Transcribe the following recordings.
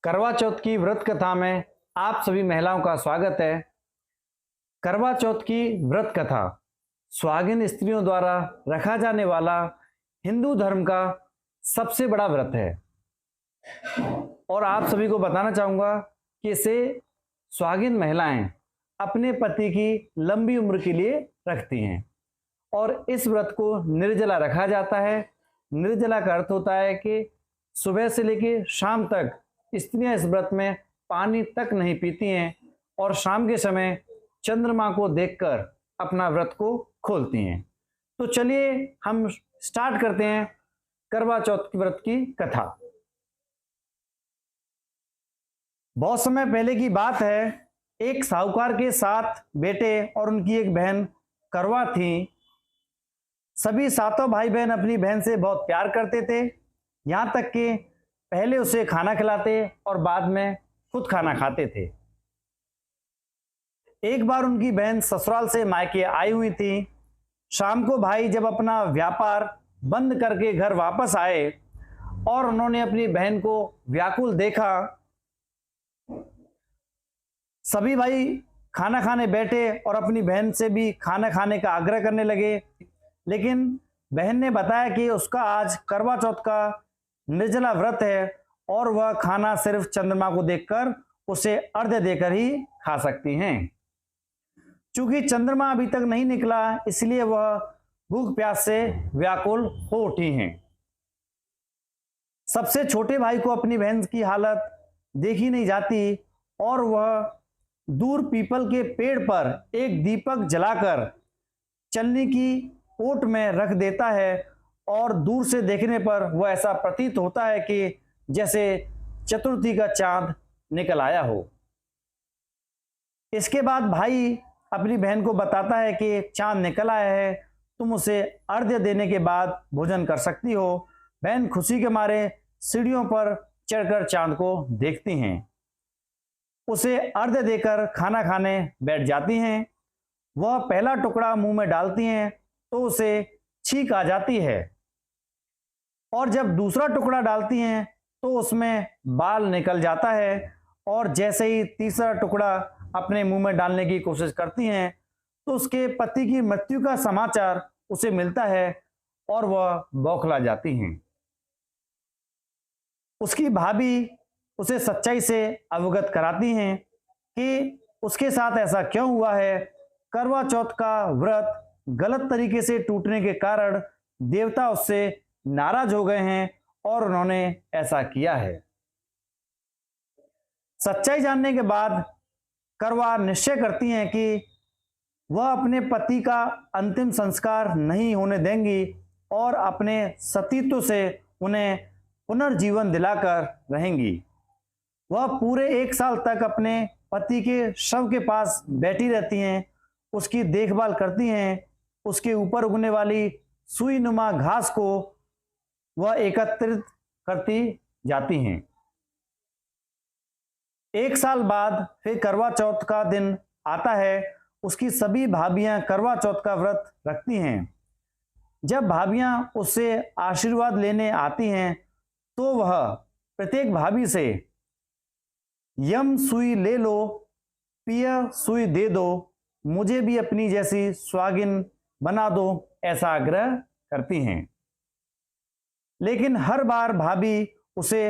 करवा चौथ की व्रत कथा में आप सभी महिलाओं का स्वागत है। करवा चौथ की व्रत कथा सुहागिन स्त्रियों द्वारा रखा जाने वाला हिंदू धर्म का सबसे बड़ा व्रत है और आप सभी को बताना चाहूँगा कि इसे सुहागिन महिलाएं अपने पति की लंबी उम्र के लिए रखती हैं और इस व्रत को निर्जला रखा जाता है। निर्जला का अर्थ होता है कि सुबह से लेकर शाम तक स्त्रियां इस व्रत में पानी तक नहीं पीती हैं और शाम के समय चंद्रमा को देखकर अपना व्रत को खोलती हैं। तो चलिए हम स्टार्ट करते हैं करवा चौथ की व्रत की कथा। बहुत समय पहले की बात है, एक साहूकार के 7 बेटे और उनकी एक बहन करवा थी। सभी सातों भाई बहन अपनी बहन से बहुत प्यार करते थे, यहाँ तक कि पहले उसे खाना खिलाते और बाद में खुद खाना खाते थे। एक बार उनकी बहन ससुराल से मायके आई हुई थी। शाम को भाई जब अपना व्यापार बंद करके घर वापस आए और उन्होंने अपनी बहन को व्याकुल देखा, सभी भाई खाना खाने बैठे और अपनी बहन से भी खाना खाने का आग्रह करने लगे, लेकिन बहन ने बताया कि उसका आज करवा चौथ का निर्जला व्रत है और वह खाना सिर्फ चंद्रमा को देखकर उसे अर्घ्य देकर ही खा सकती हैं। चूंकि चंद्रमा अभी तक नहीं निकला, इसलिए वह भूख प्यास से व्याकुल हो उठी हैं। सबसे छोटे भाई को अपनी बहन की हालत देखी नहीं जाती और वह दूर पीपल के पेड़ पर एक दीपक जलाकर चलनी की ओट में रख देता है और दूर से देखने पर वह ऐसा प्रतीत होता है कि जैसे चतुर्थी का चांद निकल आया हो। इसके बाद भाई अपनी बहन को बताता है कि चांद निकल आया है, तुम उसे अर्घ्य देने के बाद भोजन कर सकती हो। बहन खुशी के मारे सीढ़ियों पर चढ़कर चांद को देखती हैं, उसे अर्घ्य देकर खाना खाने बैठ जाती हैं। वह पहला टुकड़ा मुंह में डालती हैं तो उसे छींक आ जाती है और जब दूसरा टुकड़ा डालती हैं तो उसमें बाल निकल जाता है और जैसे ही तीसरा टुकड़ा अपने मुंह में डालने की कोशिश करती हैं तो उसके पति की मृत्यु का समाचार उसे मिलता है और वह बौखला जाती हैं। उसकी भाभी उसे सच्चाई से अवगत कराती हैं कि उसके साथ ऐसा क्यों हुआ है। करवा चौथ का व्रत गलत तरीके से टूटने के कारण देवता उससे नाराज हो गए हैं और उन्होंने ऐसा किया है। सच्चाई जानने के बाद करवा निश्चय करती हैं कि वह अपने पति का अंतिम संस्कार नहीं होने देंगी और अपने सतीत्व से उन्हें पुनर्जीवन दिलाकर रहेंगी। वह पूरे 1 साल तक अपने पति के शव के पास बैठी रहती हैं, उसकी देखभाल करती हैं, उसके ऊपर उगने वाली सुई नुमा घास को वह एकत्रित करती जाती हैं। 1 साल बाद फिर करवा चौथ का दिन आता है। उसकी सभी भाभियां करवा चौथ का व्रत रखती हैं। जब भाभियां उससे आशीर्वाद लेने आती हैं तो वह प्रत्येक भाभी से यम सुई ले लो, पिया सुई दे दो, मुझे भी अपनी जैसी सुहागिन बना दो, ऐसा आग्रह करती हैं। लेकिन हर बार भाभी उसे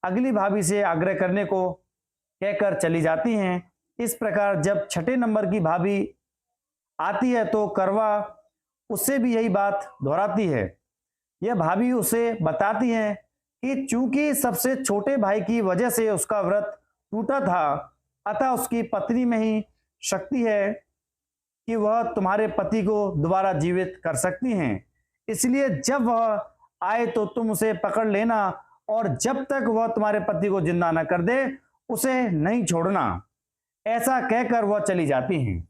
अगली भाभी से आग्रह करने को कहकर चली जाती हैं। इस प्रकार जब 6ठे नंबर की भाभी आती है तो करवा उससे भी यही बात दोहराती है। यह भाभी उसे बताती है कि चूंकि सबसे छोटे भाई की वजह से उसका व्रत टूटा था, अतः उसकी पत्नी में ही शक्ति है कि वह तुम्हारे पति को दोबारा जीवित कर सकती हैं। इसलिए जब वह आए तो तुम उसे पकड़ लेना और जब तक वह तुम्हारे पति को जिंदा न कर दे उसे नहीं छोड़ना। ऐसा कहकर वह चली जाती हैं।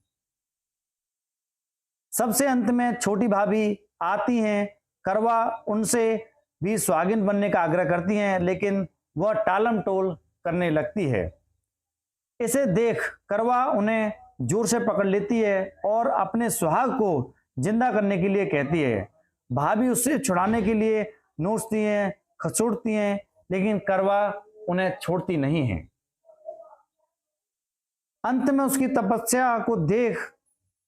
सबसे अंत में छोटी भाभी आती हैं। करवा उनसे भी सुहागिन बनने का आग्रह करती हैं, लेकिन वह टालम टोल करने लगती है। इसे देख करवा उन्हें जोर से पकड़ लेती है और अपने सुहाग को जिंदा करने के लिए कहती है। भाभी उससे छुड़ाने के लिए नोचती हैं, खसोड़ती हैं, लेकिन करवा उन्हें छोड़ती नहीं है। अंत में उसकी तपस्या को देख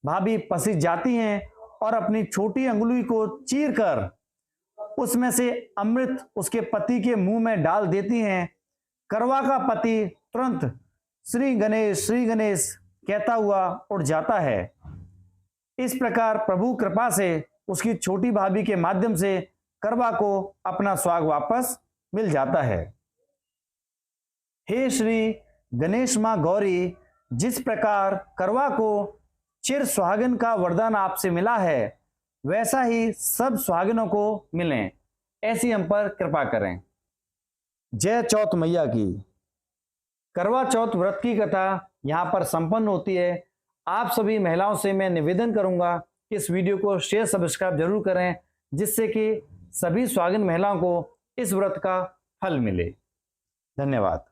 भाभी पसीज जाती हैं और अपनी छोटी अंगुली को चीरकर उसमें से अमृत उसके पति के मुंह में डाल देती हैं। करवा का पति तुरंत श्री गणेश कहता हुआ उठ जाता है। इस प्रकार प्रभु कृपा से उसकी छोटी भाभी के माध्यम से करवा को अपना स्वाग वापस मिल जाता है। हे श्री गणेश मां गौरी, जिस प्रकार करवा को चिर सुहागन का वरदान आपसे मिला है, वैसा ही सब सुहागिनों को मिलें, ऐसी हम पर कृपा करें। जय चौथ मैया की। करवा चौथ व्रत की कथा यहाँ पर संपन्न होती है। आप सभी महिलाओं से मैं निवेदन करूंगा कि इस वीडियो को शेयर सब्सक्राइब जरूर करें, जिससे कि सभी सुहागिन महिलाओं को इस व्रत का फल मिले। धन्यवाद।